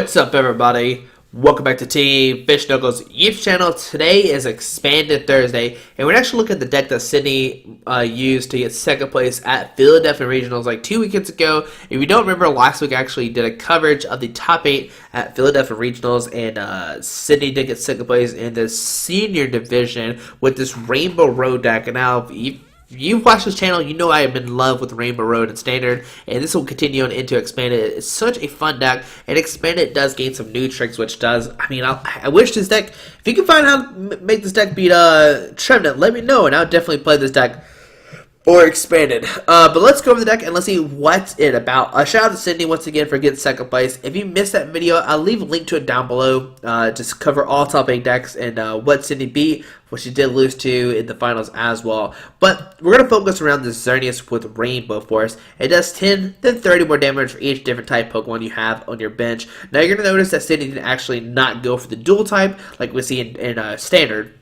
What's up, everybody? Welcome back to Team Fish Knuckles YouTube channel. Today is Expanded Thursday, and we're actually looking at the deck that Sydney used to get second place at Philadelphia Regionals like 2 weekends ago. If you don't remember, last week I actually did a coverage of the top 8 at Philadelphia Regionals, and Sydney did get second place in the senior division with this Rainbow Road deck. And now, if you've watched this channel, you know I am in love with Rainbow Road and Standard, and this will continue on into Expanded. It's such a fun deck, and Expanded does gain some new tricks, which does, I wish this deck, if you can find how to make this deck beat Trevenant, let me know, and I'll definitely play this deck or Expanded. But let's go over the deck and let's see what's it about. Shout out to Sydney once again for getting second place. If you missed that video, I'll leave a link to it down below. Just cover all top 8 decks and what Sydney beat, what she did lose to in the finals as well. But we're going to focus around the Xerneas with Rainbow Force. It does 10, then 30 more damage for each different type Pokemon you have on your bench. Now you're going to notice that Sydney didn't actually not go for the dual type like we see in Standard.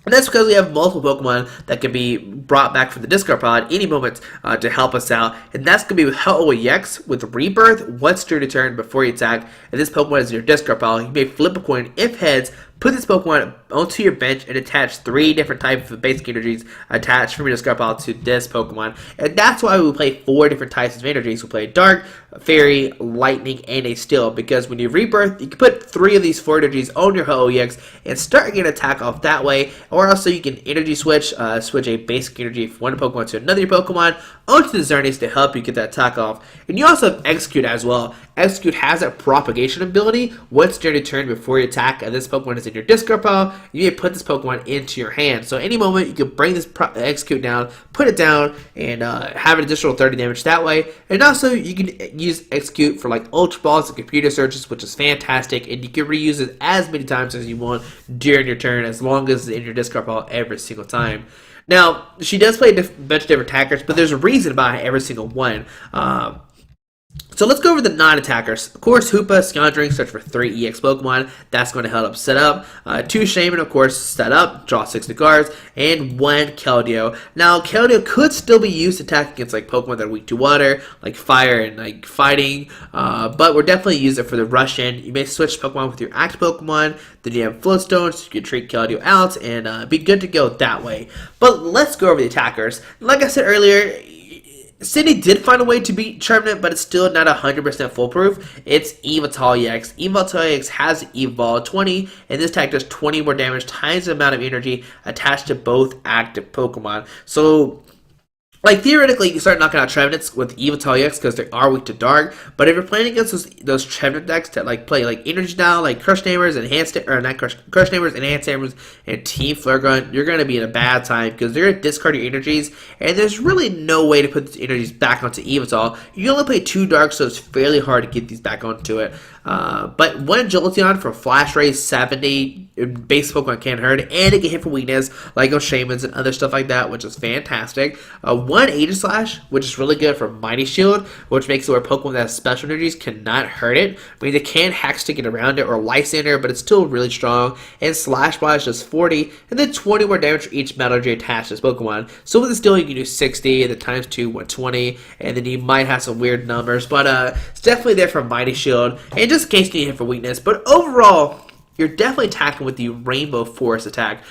And that's because we have multiple Pokemon that can be brought back from the discard pile at any moment to help us out. And that's going to be with Ho-Oh-EX with Rebirth once during your turn before you attack. And this Pokemon is in your discard pile. You may flip a coin if heads. Put this Pokemon onto your bench and attach 3 different types of basic energies attached from your discard pile to this Pokemon. And that's why we play 4 different types of energies. We play Dark, Fairy, Lightning, and a Steel. Because when you Rebirth, you can put 3 of these 4 energies on your Ho-Oh-EX and start getting an attack off that way. Or also you can Energy Switch, switch a basic energy from one Pokemon to another Pokemon onto the Xerneas to help you get that attack off. And you also have Exeggcute as well. Exeggcute has a propagation ability once during your turn before you attack, and this Pokemon is in your discard pile. You may put this Pokemon into your hand. So any moment you can bring this Exeggcute down, put it down, and have an additional 30 damage that way. And also you can use Exeggcute for like Ultra Balls and Computer Searches, which is fantastic, and you can reuse it as many times as you want during your turn, as long as it's in your discard pile every single time. Now, she does play a bunch of different attackers, but there's a reason behind every single one. So let's go over the non-attackers. Of course, Hoopa, Lysandre, search for 3 EX Pokemon. That's going to help set up. 2 Shaymin, of course, set up, draw 6 new cards, and 1 Keldeo. Now, Keldeo could still be used to attack against like Pokemon that are weak to water, like fire and like fighting, but we're definitely use it for the rush in. You may switch Pokemon with your active Pokemon, then you have Float Stone, so you can treat Keldeo out and be good to go that way. But let's go over the attackers. Like I said earlier, Sydney did find a way to beat Trevenant, but it's still not 100% foolproof. It's Yveltal-EX. Yveltal-EX has Evolve 20, and this attack does 20 more damage times the amount of energy attached to both active Pokemon. So, like, theoretically, you can start knocking out Trevenants with Yveltal-EX because they are weak to Dark. But if you're playing against those Trevenant decks that like play like Energy Now, like Crush Namers, Enhanced Crush Namers, Enhanced Hammers, and Team Flare Gun, you're going to be in a bad time because they're going to discard your energies, and there's really no way to put these energies back onto Yveltal. You only play 2 Dark, so it's fairly hard to get these back onto it. But 1 Jolteon for Flash Ray 70 base Pokemon can't hurt, and it can hit for weakness like on Shaymins and other stuff like that, which is fantastic. 1 Aegislash, which is really good for Mighty Shield, which makes it where Pokemon that have special energies cannot hurt it. I mean, they can hack stick it around it or Lysandre, but it's still really strong. And Slash Blast does 40, and then 20 more damage for each Metal Energy attached to this Pokemon. So with this deal, you can do 60, and then times 2, 120, and then you might have some weird numbers, but it's definitely there for Mighty Shield, and just in case you need hit for weakness. But overall, you're definitely attacking with the Rainbow Force attack.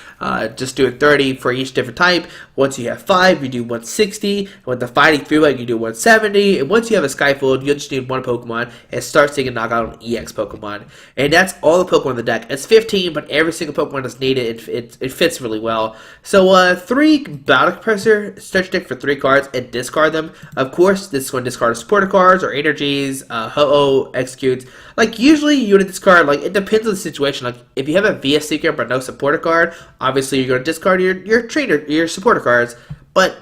Just doing 30 for each different type. Once you have 5, you do 160. With the Fighting Fury, you do 170. And once you have a Sky Field, you'll just need 1 Pokemon and start taking knockout on EX Pokemon. And that's all the Pokemon in the deck. It's 15, but every single Pokemon is needed. It fits really well. So 3 Battle Compressor, stretch deck for 3 cards and discard them. Of course, this is going to discard supporter cards or energies, Ho-Oh, Exeggcute. Like, usually you would discard, like, it depends on the situation. Like, if you have a VS Seeker but no supporter card, obviously you're going to discard your supporter cards. But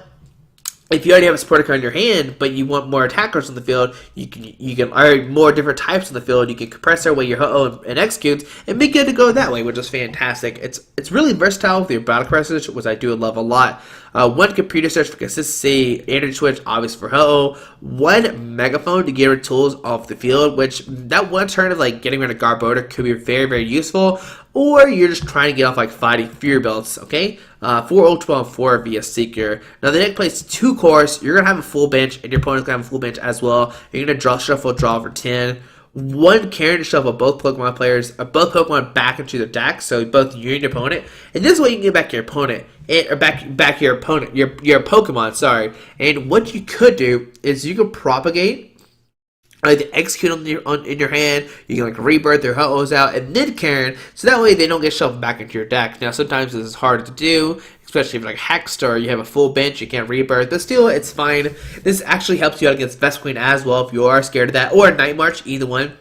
if you already have a supporter card in your hand, but you want more attackers on the field, you can or more different types on the field. You can Compressor away your Ho-Oh and Exeggcute and be good to go that way, which is fantastic. It's really versatile with your battle compressors, which I do love a lot. 1 Computer Search for consistency, Energy Switch obviously for Ho-Oh, 1 Megaphone to get rid of tools off the field, which that one turn of like getting rid of Garbodor could be very, very useful. Or you're just trying to get off like fighting Fury Belts, okay? 4 Ultra Ball and 4 via Seeker. Now the deck plays 2 cores. You're going to have a full bench, and your opponent's going to have a full bench as well. You're going to draw, shuffle, draw for 10. one Karen to shuffle both Pokemon back into the deck, so both you and your opponent. And this way you can get back your opponent, or back your opponent, your Pokemon. Sorry. And what you could do is you could propagate, like the Exeggcute in your hand. You can like rebirth their Ho-Ohs out and then Karen, so that way they don't get shuffled back into your deck. Now sometimes this is hard to do, especially if like Hexstar, you have a full bench, you can't rebirth, but still it's fine. This actually helps you out against Vespiquen as well if you are scared of that, or Night March, either one.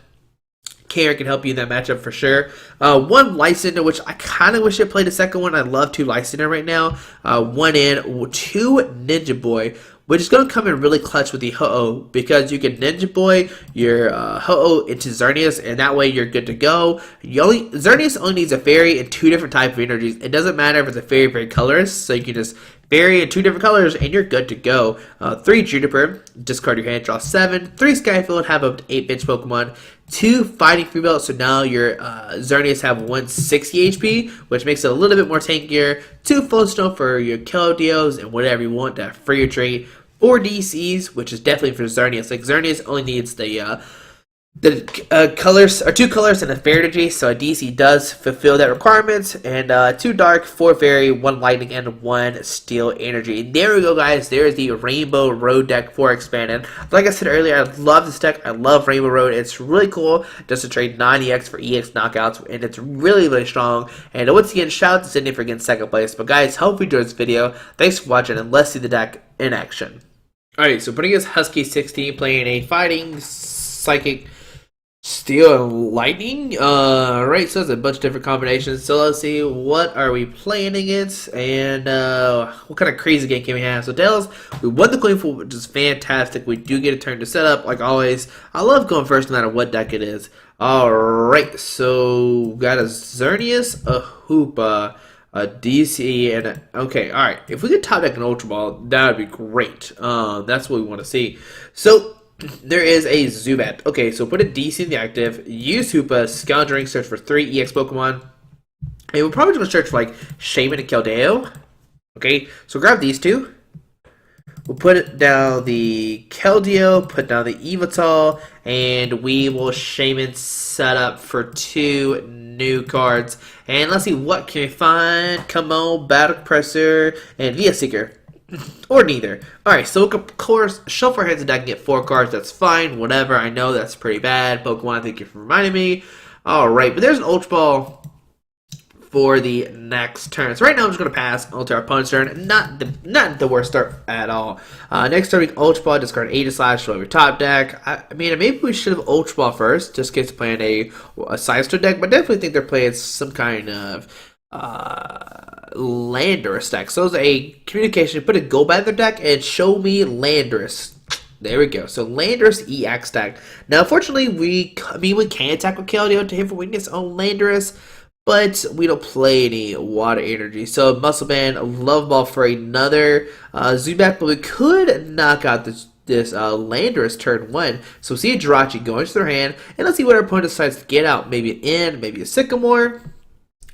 Karen can help you in that matchup for sure. One Lysandre, which I kind of wish I played the second one. I love two Lysandre right now. One in, two Ninja Boy, which is going to come in really clutch with the Ho-Oh, because you can Ninja Boy your Ho-Oh into Xerneas, and that way you're good to go. Xerneas only needs a fairy and two different type of energies. It doesn't matter if it's a fairy colors, so you can just fairy in two different colors and you're good to go. 3 Juniper, discard your hand, draw 7. 3 Sky Field, have up to 8 bench Pokemon. 2 Fighting Female, so now your Xerneas have 160 HP, which makes it a little bit more tankier. 2 Float Stone for your Keldeos and whatever you want to free your trait. 4 DCs, which is definitely for Xerneas. Like Xerneas only needs the colors, or 2 colors and a Fairy Energy, so a DC does fulfill that requirement. And 2 Dark, 4 Fairy, 1 Lightning, and 1 Steel Energy. And there we go, guys. There is the Rainbow Road deck for expanded. Like I said earlier, I love this deck. I love Rainbow Road. It's really cool just to trade 9EX for EX knockouts, and it's really, really strong. And once again, shout out to Sydney for getting second place. But guys, hope you enjoyed this video. Thanks for watching, and let's see the deck in action. Alright, so putting us Husky 16, playing a Fighting, Psychic, Steel, and Lightning. Right, so there's a bunch of different combinations. So let's see, what are we playing against, and what kind of crazy game can we have? So Tails, we won the coin flip, which is fantastic. We do get a turn to set up, like always. I love going first no matter what deck it is. Alright, so we got a Xerneas, a Hoopa, a DC, and a, okay, alright. If we could top deck an Ultra Ball, that would be great. That's what we want to see. So there is a Zubat. Okay, so put a DC in the active, use Hoopa, Scoundrelling, search for 3 EX Pokemon. And we're probably going to search for like Shaymin and Keldeo. Okay, so grab these two. We'll put it down the Keldeo, put down the Yveltal, and we will Shaymin set up for 2 new cards. And let's see, what can we find? Come on, Battle Compressor, and Via Seeker. Or neither. Alright, so of course, shuffle our hands and deck and get 4 cards. That's fine, whatever. I know that's pretty bad. Pokemon, thank you for reminding me. Alright, but there's an Ultra Ball for the next turn. So right now I'm just going to pass onto our opponent's turn. Not the worst start at all. Next turn we can Ultra Ball, discard Aegislash, show your top deck. I mean, maybe we should have Ultra Ball first, just in case they're playing a Side-Star deck, but definitely think they're playing some kind of Landorus deck. So it's a communication, put a go by their deck and show me Landorus. There we go. So Landorus EX deck. Now unfortunately we can attack with Keldeo to hit for weakness on Landorus, but we don't play any water energy. So Muscle Band, Love Ball for another Zubat, but we could knock out this Landorus turn 1. So see a Jirachi go into their hand, and let's see what our opponent decides to get out. Maybe an N, maybe a Sycamore.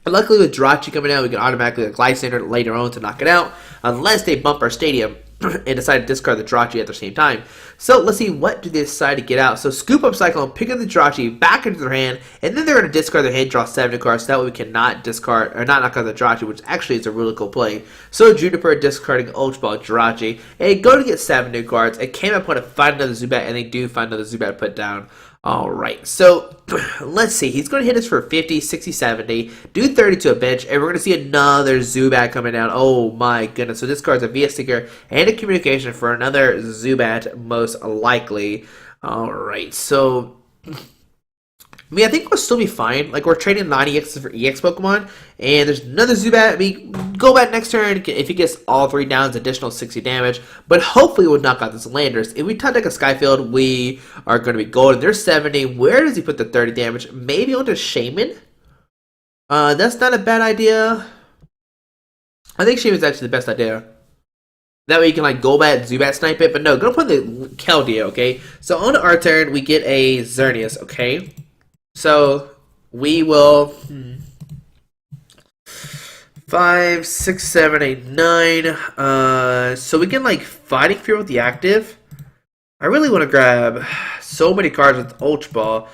And luckily with Jirachi coming out, we can automatically like Lysandre later on to knock it out, unless they bump our stadium and decide to discard the Jirachi at the same time. So let's see, what do they decide to get out? So scoop up Cyclone, pick up the Jirachi back into their hand, and then they're going to discard their hand, draw 7 cards, so that way we cannot discard, or not knock out the Jirachi, which actually is a really cool play. So Juniper discarding Ultra Ball Jirachi, and go to get 7 new cards. It came up to find another Zubat, and they do find another Zubat put down. Alright, so let's see. He's going to hit us for 50, 60, 70, do 30 to a bench, and we're going to see another Zubat coming down. Oh my goodness. So this card's a Via Seeker and a communication for another Zubat, most likely. Alright, so I mean, I think we'll still be fine. Like, we're trading 9EX for EX Pokemon, and there's another Zubat. I mean, go back next turn. If he gets all 3 downs, additional 60 damage. But hopefully we'll knock out this Landorus. If we top deck a Sky Field, we are going to be golden. There's 70. Where does he put the 30 damage? Maybe onto Shaymin? That's not a bad idea. I think Shaymin's actually the best idea. That way you can like Golbat, Zubat snipe it. But no, go put the Keldeo, okay? So on our turn, we get a Xerneas, okay? So we will 5, 6, 7, 8, 9. So we can like Fighting Fear with the active. I really want to grab so many cards with Ultra Ball.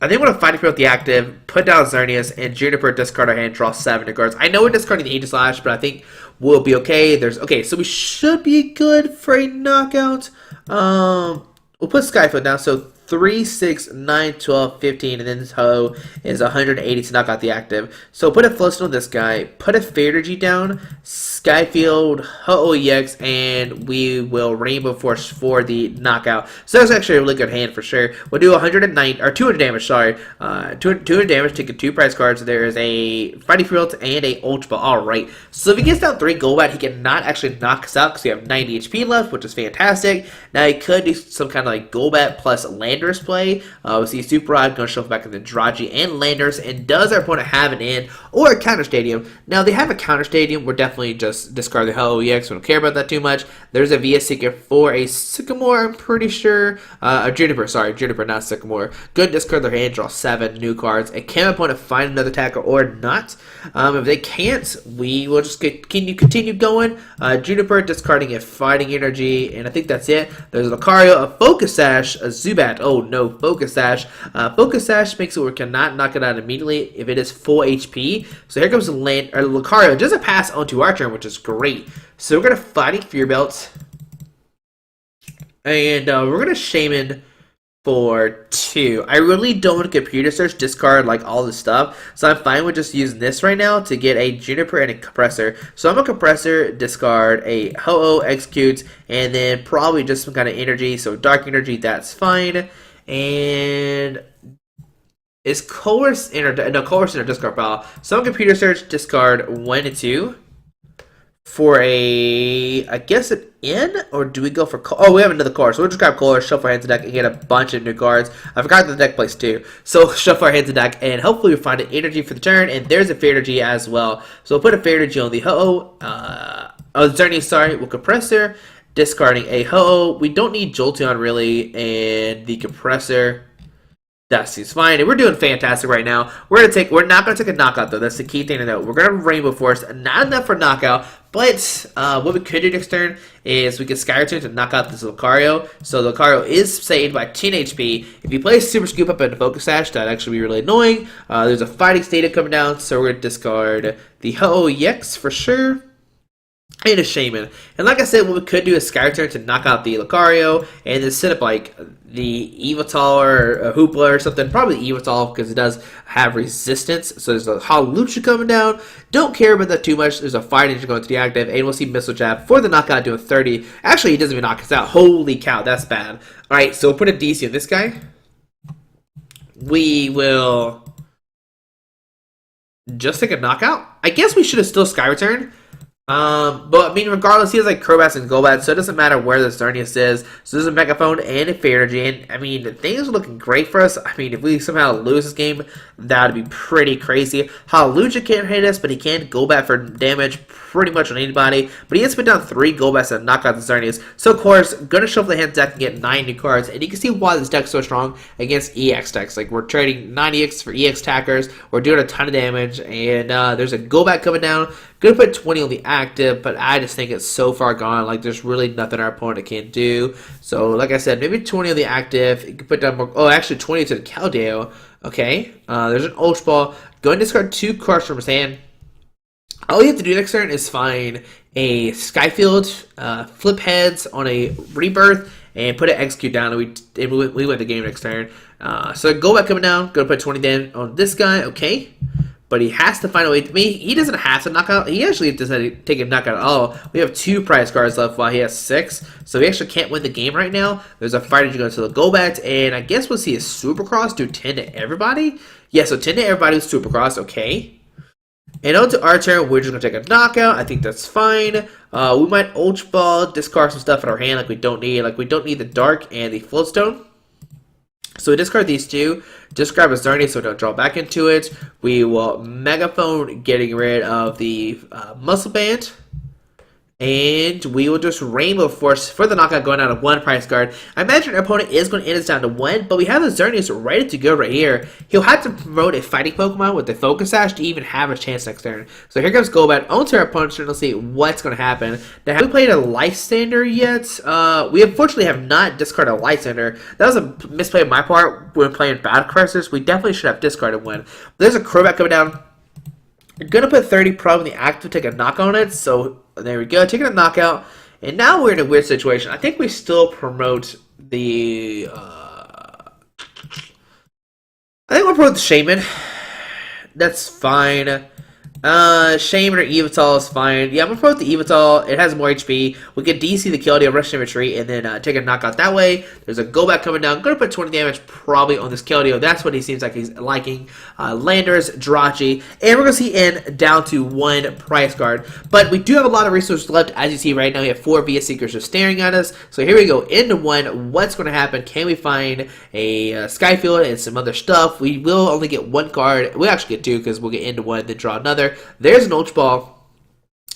I think we're going to fight with the active, put down Xerneas, and Juniper discard our hand, draw 7 new cards. I know we're discarding the Aegislash, but I think we'll be okay. Okay, so we should be good for a knockout. We'll put Sky Field down, so 3, 6, 9, 12, 15, and then this Ho is 180 to knock out the active. So put a Float Stone on this guy, put a Fairy Energy down, Sky Field, Ho-Oh-EX, and we will Rainbow Force for the knockout. So that's actually a really good hand for sure. We'll do 109 or 200 damage. Sorry, 200 damage. Taking 2 prize cards. There is a Fighting Field and a Ultra Ball. All right. So if he gets down 3 Golbat, he cannot actually knock us out because we have 90 HP left, which is fantastic. Now he could do some kind of like Golbat plus Landers play. We see Super Rod going to shuffle back in the Draji and Landers. And does our opponent have an in or a counter stadium? Now they have a counter stadium. We're definitely just discard the Ho-Oh-EX. We don't care about that too much. There's a VS Seeker for a Sycamore, I'm pretty sure. A Juniper, sorry, Juniper, not Sycamore. Good, discard their hand, draw 7 new cards. And can opponent find another attacker or not? If they can't, we will just continue going. Juniper discarding a Fighting Energy, and I think that's it. There's a Lucario, a Focus Sash, a Zubat. Oh no, Focus Sash. Focus Sash makes it where we cannot knock it out immediately if it is full HP. So here comes the Lucario. It doesn't pass onto our turn, which is great. So we're going to Fighting Fury Belt. And we're going to Shaymin for 2. I really don't want to Computer Search, discard like all this stuff. So I'm fine with just using this right now to get a Juniper and a Compressor. So I'm a Compressor, discard a Ho-Oh, Exeggcute, and then probably just some kind of energy. So Dark Energy, that's fine. And is Colress in our, no, Colress in our discard pile. So I'm Computer Search, discard 1 and 2. For a, I guess an in, or do we go for, oh, we have another card, so we'll just grab Colorless, shuffle our hands to deck, and get a bunch of new cards. I forgot the deck plays too, so shuffle our hands to deck, and hopefully we find an energy for the turn, and there's a Fairy Energy as well. So we'll put a Fairy Energy on the Xerneas, sorry, we'll Compressor, discarding a Ho-Oh. We don't need Jolteon really, and the Compressor, that seems fine, and we're doing fantastic right now. We're not gonna take a knockout though. That's the key thing to note. We're gonna Rainbow Force, not enough for knockout, but what we could do next turn is we could Sky Return to knock out this Lucario. So the Lucario is saved by 10 HP. If you play Super Scoop up into Focus Sash, that'd actually be really annoying. There's a Fighting Stadium coming down, so we're gonna discard the Ho-Oh-EX for sure. And a Shaymin. And like I said, what we could do is Sky Return to knock out the Lucario and then set up like the Yveltal or a Hoopa or something. Probably Yveltal because it does have resistance. So there's a Hallelujah coming down. Don't care about that too much. There's a Fire Ninja going to the active. And we'll see Missile Jab for the knockout doing 30. Actually, he doesn't even knock us out. Holy cow, that's bad. Alright, so we'll put a DC on this guy. We will just take a knockout. I guess we should have still Sky Returned. But I mean, regardless, he has like Crobat and Golbat, so it doesn't matter where the Xerneas is. So there's a Megaphone and a Fairy Energy, and I mean, things are looking great for us. I mean, if we somehow lose this game, that would be pretty crazy. Hallelujah can't hit us, but he can Golbat for damage pretty much on anybody. But he has put down 3 Golbats and knock out the Xerneas. So of course, gonna shuffle the hand deck and get 9 new cards, and you can see why this deck's so strong against EX decks. Like we're trading 9EX for EX attackers. We're doing a ton of damage, and there's a Golbat coming down. Gonna put 20 on the active, but I just think it's so far gone. Like, there's really nothing our opponent can do. So, like I said, maybe 20 on the active. You can put down more. Oh, actually, 20 to the Keldeo. Okay. There's an Ultra Ball. Go and discard 2 cards from his hand. All you have to do next turn is find a Sky Field, flip heads on a Rebirth, and put an Exeggcute down. And we win the game next turn. So, go back coming down. Go put 20 down on this guy. Okay. But he has to find a way to me. He doesn't have to knock out. He actually doesn't take a knockout at all. We have 2 prize cards left while he has 6. So we actually can't win the game right now. There's a fighter to go to the Golbat. And I guess we'll see a Supercross do 10 to everybody. Yeah, so 10 to everybody with Supercross. Okay. And on to our turn, we're just going to take a knockout. I think that's fine. We might Ultra Ball, discard some stuff in our hand like we don't need. Like we don't need the Dark and the Float Stone. So we discard these 2, just grab a Xerneas so we don't draw back into it. We will Megaphone, getting rid of the Muscle Band. And we will just Rainbow Force for the knockout going down to 1 price card. I imagine our opponent is going to end us down to 1, but we have a Xerneas ready to go right here. He'll have to promote a fighting Pokemon with the Focus Sash to even have a chance next turn. So here comes Golbat onto our opponent's turn. Let's see what's going to happen. Now, have we played a Lysandre yet? We unfortunately have not discarded a Lysandre. That was a misplay on my part when playing Battle Compressors. We definitely should have discarded one. There's a Crobat coming down. You're going to put 30 probably in the active, take a knock on it. So there we go, taking a knockout. And now we're in a weird situation. I think we still promote the... I think we'll promote the Shaymin. That's fine. Shaymin or Yveltal is fine. Yeah, I'm gonna promote the Yveltal. It has more HP. We can DC the Keldeo, rush and retreat, and then take a knockout that way. There's a Golbat coming down. Gonna put 20 damage probably on this Keldeo. That's what he seems like he's liking. Landers, Jirachi, and we're gonna see N down to 1 price card. But we do have a lot of resources left. As you see right now, we have 4 VS Seekers just staring at us. So here we go, into 1. What's gonna happen? Can we find a Sky Field and some other stuff? We will only get 1 card. We'll actually get 2 because we'll get into 1, then draw another. There's an Ultra Ball.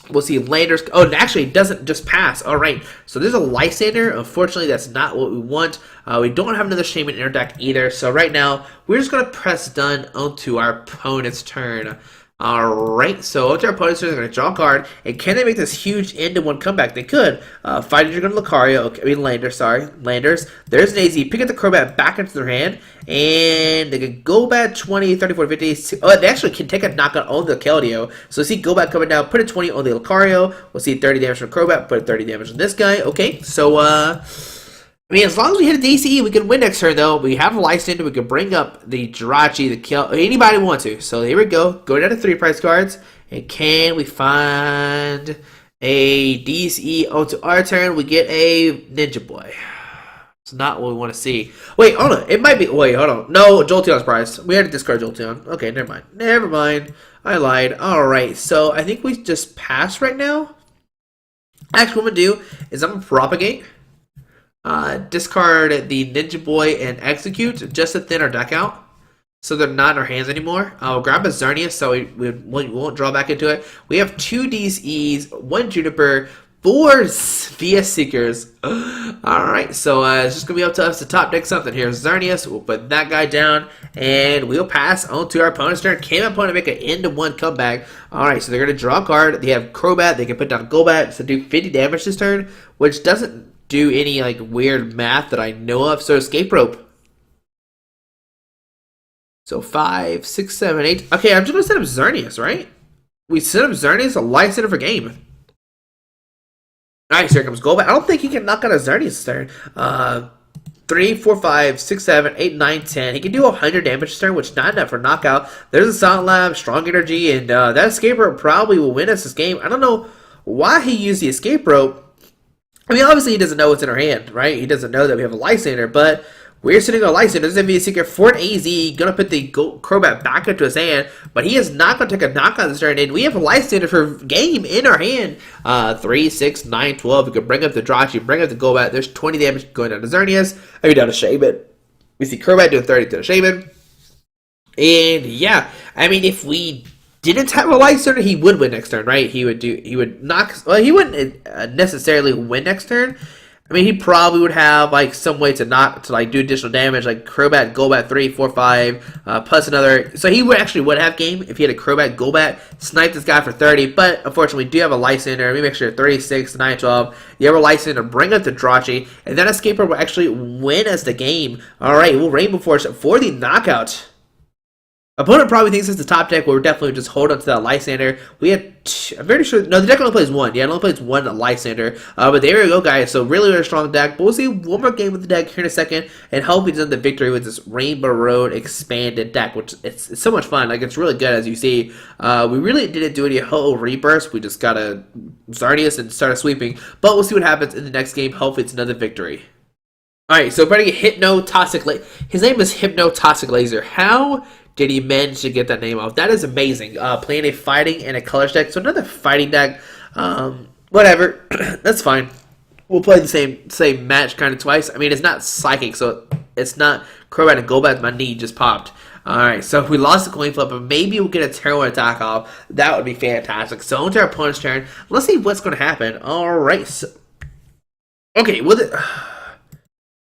We'll see Landers. Oh, and actually, it doesn't just pass. All right. So there's a Lysandre. Unfortunately, that's not what we want. We don't have another Shaymin in our deck either. So right now, we're just going to press done onto our opponent's turn. Alright, so onto our opponent's turn, they're going to draw a card. And can they make this huge end-to-1 comeback? They could. Fighting Dragon Lucario, okay, I mean Landers, sorry. Landers. There's an AZ. Pick up the Crobat back into their hand. And they can go back 20, 30, 40, 50. Oh, they actually can take a knockout on the Keldeo. So see Golbat coming down, put a 20 on the Lucario. We'll see 30 damage from Crobat, put 30 damage on this guy. Okay, so, I mean, as long as we hit a DCE, we can win next turn, though. We have a Lysandre. We can bring up the Jirachi, the Kel, anybody we want to. So here we go. Go down to 3 price cards. And can we find a DCE onto our turn? We get a Ninja Boy. It's not what we want to see. Wait, hold on. It might be. Wait, hold on. No, Jolteon's prize. We had to discard Jolteon. Okay, never mind. Never mind. I lied. Alright, so I think we just pass right now. Actually, what I'm going to do is I'm going to propagate. Discard the Ninja Boy and Exeggcute just to thin our deck out. So they're not in our hands anymore. I'll grab a Xerneas so we won't draw back into it. We have 2 DCEs, 1 Juniper, 4 VS Seekers. Alright, so it's just going to be up to us to top deck something here. Xerneas, we'll put that guy down, and we'll pass on to our opponent's turn. Can our opponent make an end-to-1 comeback? Alright, so they're going to draw a card. They have Crobat. They can put down Golbat to do 50 damage this turn, which doesn't do any like weird math that I know of. So escape rope. So 5, 6, 7, 8. Okay, I'm just gonna set up Xerneas, right? We set up Xerneas, a Lysandre for game. Alright, so here comes Golbat. I don't think he can knock out a Xerneas this turn. 3, 4, 5, 6, 7, 8, 9, 10. He can do 100 damage this turn, which is not enough for knockout. There's a Silent Lab, Strong Energy, and that escape rope probably will win us this game. I don't know why he used the escape rope. I mean, obviously he doesn't know what's in our hand, right? He doesn't know that we have a Lysandre, but we're sitting on a Lysandre. This is going to be a secret for an AZ. Going to put the Crobat back into his hand, but he is not going to take a knockout this turn. And we have a Lysandre for game in our hand. 3, 6, 9, 12. We can bring up the Jirachi, bring up the Golbat. There's 20 damage going down to Xerneas. I mean, down to Shaymin. We see Crobat doing 30 to Shaymin. And yeah, I mean, if we didn't have a Lysandre, he would win next turn, right? He would knock. Well, he wouldn't necessarily win next turn. I mean, he probably would have like some way to do additional damage, like Crobat, Golbat, 3, 4, 5, plus another. So he would have game if he had a Crobat, Golbat, snipe this guy for 30. But unfortunately, we do have a Lysandre. Let me make sure 36, 9, 12. You have a Lysandre, bring up the Jirachi, and that escaper will actually win us the game. All right, we'll Rainbow Force for the knockout. Opponent probably thinks it's the top deck, where we're definitely just hold on to that Lysandre. We had, I'm very sure, no, the deck only plays 1. Yeah, it only plays 1 Lysandre. But there we go, guys. So really, really strong deck. But we'll see one more game with the deck here in a second, and hope we done the victory with this Rainbow Road expanded deck, which it's so much fun. Like, it's really good, as you see. We really didn't do any Ho-Oh rebirths. We just got a Xerneas and started sweeping. But we'll see what happens in the next game. Hopefully, it's another victory. Alright, so we're going to get Hypnotoxic Laser. His name is Hypnotoxic Laser. How did he manage to get that name off? That is amazing. Playing a fighting and a colors deck. So another fighting deck. Whatever. That's fine. We'll play the same match kind of twice. I mean, it's not psychic, so it's not Crobat and Golbat. My knee just popped. Alright, so if we lost the coin flip, but maybe we'll get a turn one attack off. That would be fantastic. So into our opponent's turn. Let's see what's going to happen. Alright, so... Okay, well...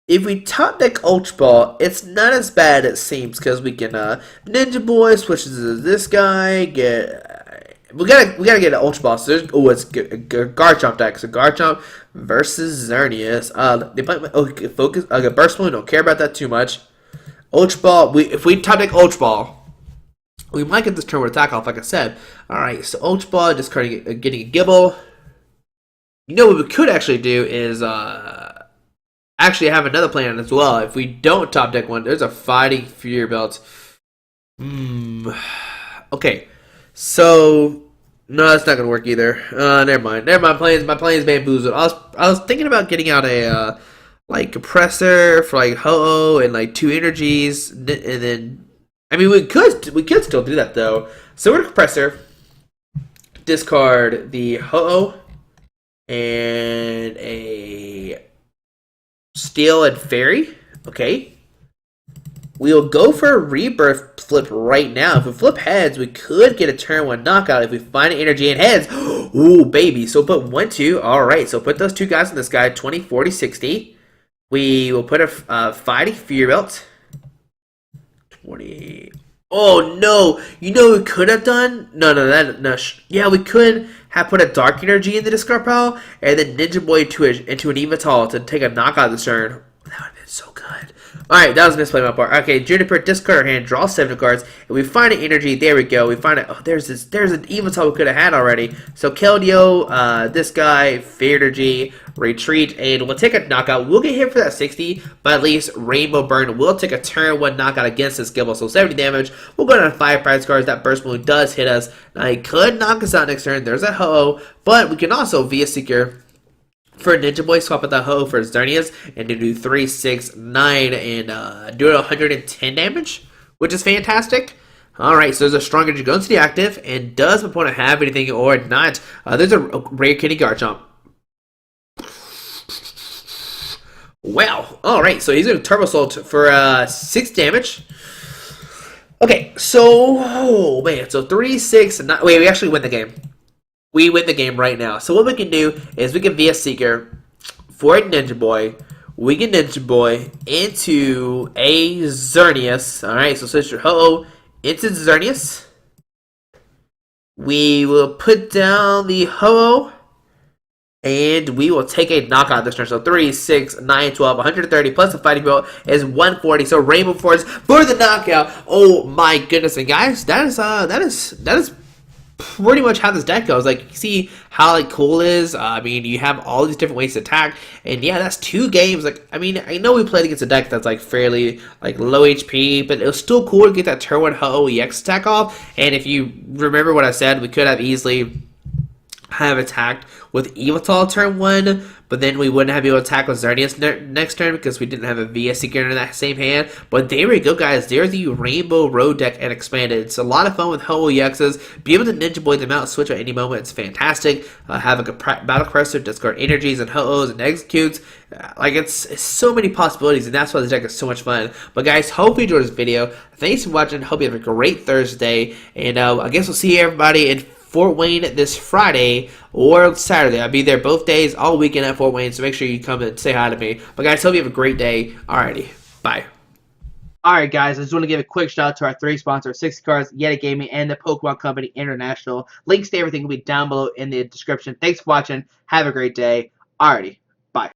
If we top deck Ultra Ball, it's not as bad as it seems, because we can Ninja Boy switches to this guy, we gotta get an Ultra Ball. So there's it's a Garchomp deck. So Garchomp versus Xerneas. They might focus Burst Balloon, don't care about that too much. Ultra Ball, if we top deck Ultra Ball, we might get this turn with attack off, like I said. Alright, so Ultra Ball, discarding getting a Gibble. You know what we could actually do is actually have another plan as well. If we don't top deck one, there's a Fighting Fury Belt. Okay, so no, that's not gonna work either. Never mind. My plan's bamboozled. I was thinking about getting out a like compressor for like Ho-Oh and like 2 energies, and then I mean we could still do that though. So we're compressor, discard the Ho-Oh and a Steel and Fairy. Okay. We'll go for a Rebirth flip right now. If we flip heads, we could get a turn 1 knockout if we find an energy in heads. Ooh, baby. So put 1, 2. Alright, so put those 2 guys in this guy. 20, 40, 60. We will put a Fighting Fury Belt. 20. Oh, no. You know what we could have done? No. Yeah, we could have put a Dark Energy in the discard pile, and then Ninja Boy into an Yveltal to take a knockout this turn. That would have been so good. Alright, that was misplay my part. Okay, Juniper, discard our hand, draw 7 cards, and we find an energy. There we go. We find it. Oh, there's an Yveltal we could have had already. So Keldeo, this guy, Fairy Energy, retreat, and we'll take a knockout. We'll get hit for that 60, but at least Rainbow Burn will take a turn 1 knockout against this Gibble. So 70 damage. We'll go down to 5 prize cards. That Burst Balloon does hit us. Now, he could knock us out next turn. There's a Ho-Oh, but we can also, via Seeker, for Ninja Boy, swap out the Ho for Xerneas and to do 3, 6, 9 and do it 110 damage, which is fantastic. Alright, so there's a strong energy going to the active, and does my opponent have anything or not? There's a rare kitty Garchomp. Well, alright, so he's going to Turbo Assault for 6 damage. Okay, so, oh man, so 3, 6, 9, wait, we actually win the game. We win the game right now. So what we can do is we can via Seeker for a Ninja Boy. We can Ninja Boy into a Xerneas. Alright, so switch your Ho-Oh into Xerneas. We will put down the Ho-Oh. And we will take a knockout this turn. So 3, 6, 9, 12, 130 plus the fighting belt is 140. So Rainbow Force for the knockout. Oh my goodness. And guys, that is pretty much how this deck goes. Like, you see how like cool it is. I mean, you have all these different ways to attack, and yeah, that's 2 games. Like, I mean, I know we played against a deck that's like fairly like low HP, but it was still cool to get that turn 1 Ho-Oh-EX attack off. And if you remember what I said, we could have easily have attacked with Yveltal turn 1, but then we wouldn't have been able to attack with Xerneas next turn because we didn't have a VS Seeker in that same hand. But there we go, guys. There's the Rainbow Road deck and expanded. It's a lot of fun with Ho-Oh-EXs. Be able to Ninja Boy them out, switch at any moment. It's fantastic. Have a Battle Compressor, discard energies and Ho-Ohs and Executes. Like, it's so many possibilities, and that's why this deck is so much fun. But guys, hope you enjoyed this video. Thanks for watching. Hope you have a great Thursday, and I guess we'll see everybody in Fort Wayne this Friday or Saturday. I'll be there both days, all weekend at Fort Wayne, so make sure you come and say hi to me. But guys, hope you have a great day. Alrighty, bye. Alright guys, I just want to give a quick shout out to our 3 sponsors, 60 Cards, Yeti Gaming, and the Pokemon Company International. Links to everything will be down below in the description. Thanks for watching. Have a great day. Alrighty.